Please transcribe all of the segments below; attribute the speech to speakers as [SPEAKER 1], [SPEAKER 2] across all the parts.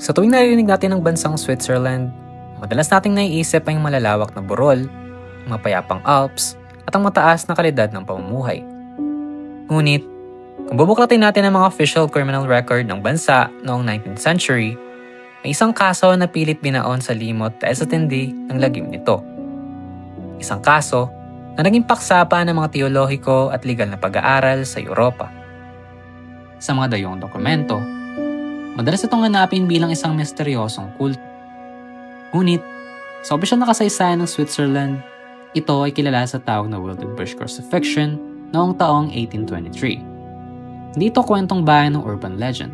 [SPEAKER 1] Sa tuwing narinig natin ang bansang Switzerland, madalas nating naiisip ang malalawak na burol, ang mapayapang Alps, at ang mataas na kalidad ng pamumuhay. Ngunit, kung bubuklatin natin ang mga official criminal record ng bansa noong 19th century, may isang kaso na pilit binaon sa limot dahil sa tindi ng lagim nito. Isang kaso na naging paksa pa ng mga teolohiko at legal na pag-aaral sa Europa. Sa mga dayong dokumento, madalas itong hanapin bilang isang misteryosong kulto. Ngunit, sa opisyal na kasaysayan ng Switzerland, ito ay kilala sa tawag na Wildenbusch Crucifixion noong taong 1823. Hindi ito kwentong bayan ng urban legend.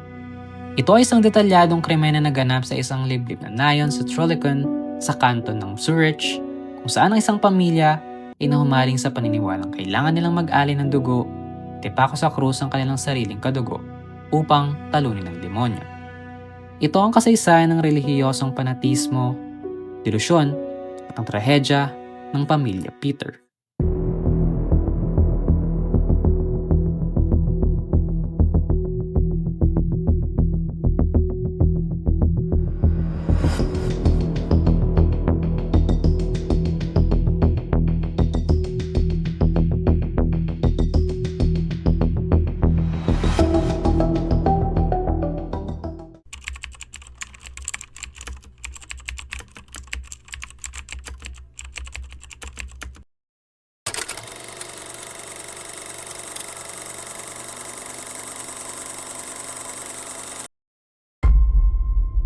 [SPEAKER 1] Ito ay isang detalyadong krimen na naganap sa isang liblib na nayon sa Trollikon sa kanton ng Zurich, kung saan ang isang pamilya ay nahumaling sa paniniwalang kailangan nilang mag-alay ng dugo at ipako sa krus ang kanilang sariling kadugo upang talunin ng demonyo. Ito ang kasaysayan ng relihiyosong fanatismo, delusyon at ang trahedya ng pamilya Peter.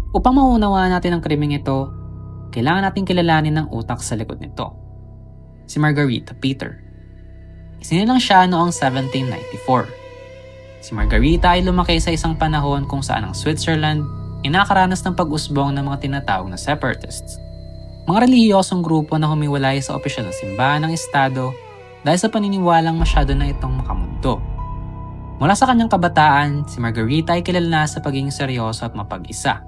[SPEAKER 1] Upang maunawaan natin ang krimeng ito, kailangan nating kilalanin ang utak sa likod nito. Si Margarita Peter. Isinilang siya noong 1794. Si Margarita ay lumaki sa isang panahon kung saan ang Switzerland ay nakaranas ng pag-usbong ng mga tinatawag na separatists. Mga relihiyosong grupo na humiwalay sa opisyal na simbahan ng estado dahil sa paniniwalang masyado na itong makamundo. Mula sa kanyang kabataan, si Margarita ay kilala na sa pagiging seryoso at mapag-isa.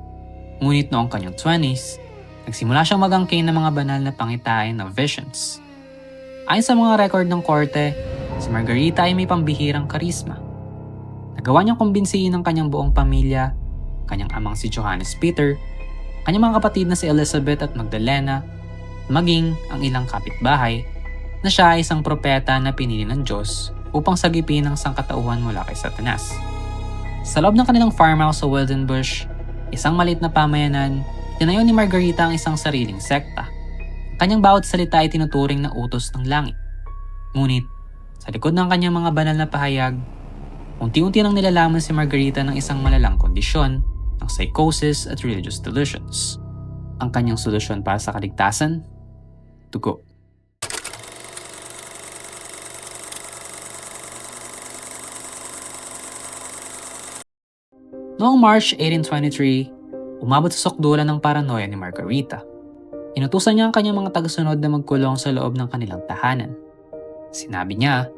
[SPEAKER 1] Ngunit noong kanyang 20s, nagsimula siyang magangkin ng mga banal na pangitain na visions. Ayon sa mga record ng korte, si Margarita ay may pambihirang karisma. Nagawa niyang kumbinsihin ng kanyang buong pamilya, kanyang amang si Johannes Peter, kanyang mga kapatid na si Elizabeth at Magdalena, maging ang ilang kapitbahay, na siya ay isang propeta na pinili ng Diyos upang sagipin ang sangkatauhan mula kay Satanas. Sa loob ng kanilang farmhouse sa Wildenbusch, isang maliit na pamayanan, tinayo ni Margarita ang isang sariling sekta. Ang kanyang bawat salita ay tinuturing na utos ng langit. Ngunit, sa likod ng kanyang mga banal na pahayag, unti-unti nang nilalaman si Margarita ng isang malalang kondisyon ng psychosis at religious delusions. Ang kanyang solusyon para sa kaligtasan? Dugo. Noong March 1823, umabot sa sukdulan ng paranoia ni Margarita. Inutusan niya ang kanyang mga tagasunod na magkulong sa loob ng kanilang tahanan. Sinabi niya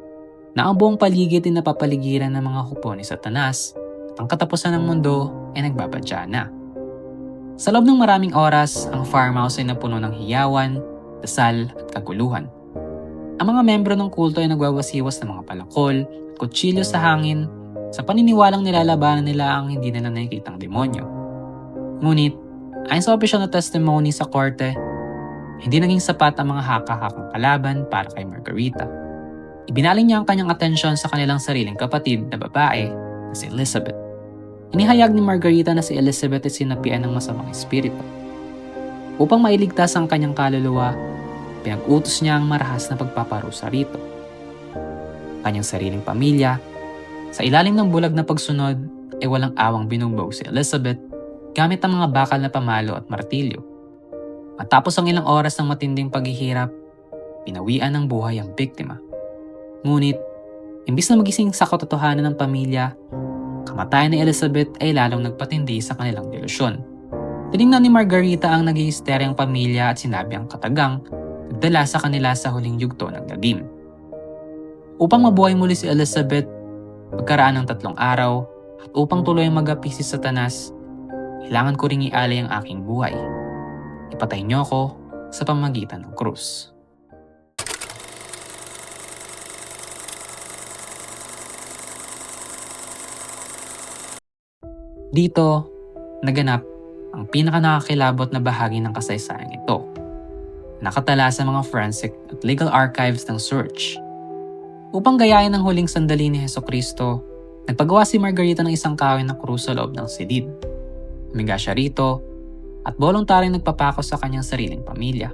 [SPEAKER 1] na ang buong paligid ay napapaligiran ng mga hukbo ni Satanas at ang katapusan ng mundo ay nagbabadya na. Sa loob ng maraming oras, ang farmhouse ay napuno ng hiyawan, dasal at kaguluhan. Ang mga membro ng kulto ay nagwawasiwas ng mga palakol at kutsilyo sa hangin sa paniniwalang nilalabanan nila ang hindi nila nakikitang demonyo. Ngunit, ayon sa opisyal na testimony sa korte, hindi naging sapat ang mga haka-hakang kalaban para kay Margarita. Ibinaling niya ang kanyang atensyon sa kanilang sariling kapatid na babae na si Elizabeth. Inihayag ni Margarita na si Elizabeth ay sinapian ng masamang espiritu. Upang mailigtas ang kanyang kaluluwa, pinag-utos niya ang marahas na pagpaparusa rito. Kanyang sariling pamilya, sa ilalim ng bulag na pagsunod, ay walang awang binugbog si Elizabeth gamit ang mga bakal na pamalo at martilyo. Matapos ang ilang oras ng matinding paghihirap, pinawian ng buhay ang biktima. Ngunit, imbis na magising sa katotohanan ng pamilya, kamatayan ni Elizabeth ay lalong nagpatindi sa kanilang delusyon. Tinignan ni Margarita ang nag-ihisteryang pamilya at sinabi ang katagang nagdala sa kanila sa huling yugto ng lagim. Upang mabuhay muli si Elizabeth, pagkaraan ng 3 araw at upang tuloy magapi si Satanas, kailangan ko ring ialay ang aking buhay. Ipatay niyo ako sa pamamagitan ng krus. Dito, naganap ang pinakanakakilabot na bahagi ng kasaysayan ito. Nakatala sa mga forensic at legal archives ng Search. Upang gayahin ang huling sandali ni Hesukristo, nagpagawa si Margarita ng isang kahoy na krus sa loob ng silid. Humiga siya rito at voluntaryong nagpapako sa kanyang sariling pamilya.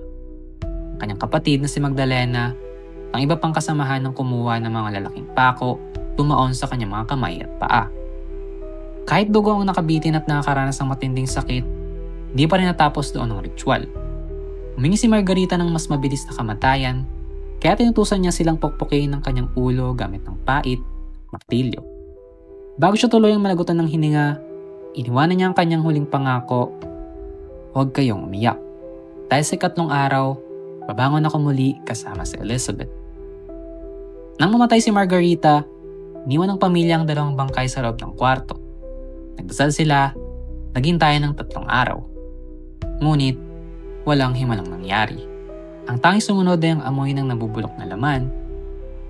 [SPEAKER 1] Ang kanyang kapatid na si Magdalena, ang iba pang kasamahan ng kumuha ng mga lalaking pako, tumaon sa kanyang mga kamay at paa. Kahit dugo ang nakabitin at nakakaranas ng matinding sakit, di pa rin natapos doon ang ritual. Humingi si Margarita ng mas mabilis na kamatayan, kaya tinutusan niya silang pukpukin ng kanyang ulo gamit ng pait, martilyo. Bago siya tuluyang malagutan ng hininga, iniwanan niya ang kanyang huling pangako, huwag kayong umiyak. Dahil sa 3 araw, babangon ako muli kasama si Elizabeth. Nang mamatay si Margarita, iniwan ng pamilya ang 2 bangkay sa loob ng kwarto. Nagdasal sila, naghintay ng 3 araw. Ngunit, walang himalang nangyari. Ang tanging sumunod ay ang amoy ng nabubulok na laman,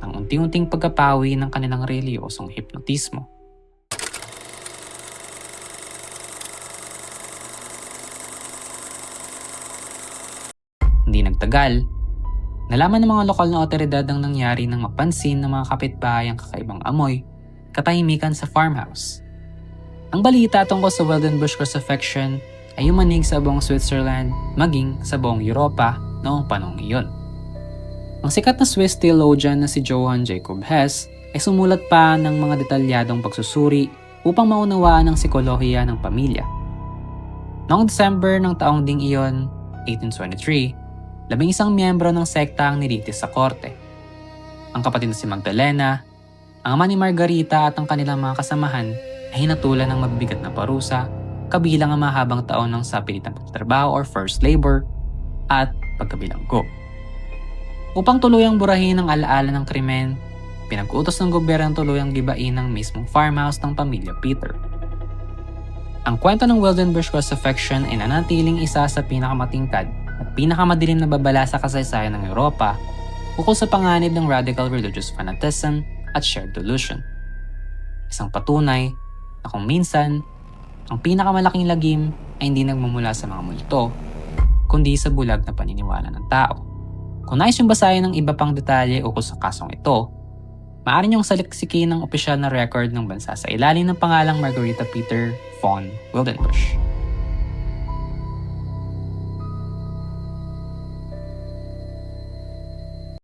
[SPEAKER 1] ang unti-unting pagkapawi ng kanilang reliyosong hipnotismo. Hindi nagtagal, nalaman ng mga lokal na otoridad ang nangyari nang mapansin ng mga kapitbahay ang kakaibang amoy, katahimikan sa farmhouse. Ang balita tungkol sa Wildenbush crucifixion ay yumanig sa buong Switzerland maging sa buong Europa noong panahong iyon. Ang sikat na Swiss theologian na si Johann Jacob Hess ay sumulat pa ng mga detalyadong pagsusuri upang maunawaan ang psikolohiya ng pamilya. Noong December ng taong ding iyon, 1823, 11 miyembro ng sekta ang nilitis sa korte. Ang kapatid na si Magdalena, ang ama ni Margarita at ang kanilang mga kasamahan ay hinatulan ng mabibigat na parusa, kabilang ang mahabang taon ng sapilitang pagtatrabaho or first labor at pagkabilanggo. Upang tuluyang burahin ang alaala ng krimen, pinag-utos ng gobyerno tuluyang gibain ang mismong farmhouse ng pamilya Peter. Ang kwento ng Wildenbush crucifixion ay nanatiling isa sa pinakamatingkad at pinakamadilim na babala sa kasaysayan ng Europa ukol sa panganib ng radical religious fanatism at shared delusion. Isang patunay na kung minsan, ang pinakamalaking lagim ay hindi nagmumula sa mga multo, kundi sa bulag na paniniwala ng tao. Kung nais yung basahin ng iba pang detalye ukol sa kasong ito, maaari niyong saliksikin ng opisyal na record ng bansa sa ilalim ng pangalang Margarita Peter von Wildenbush.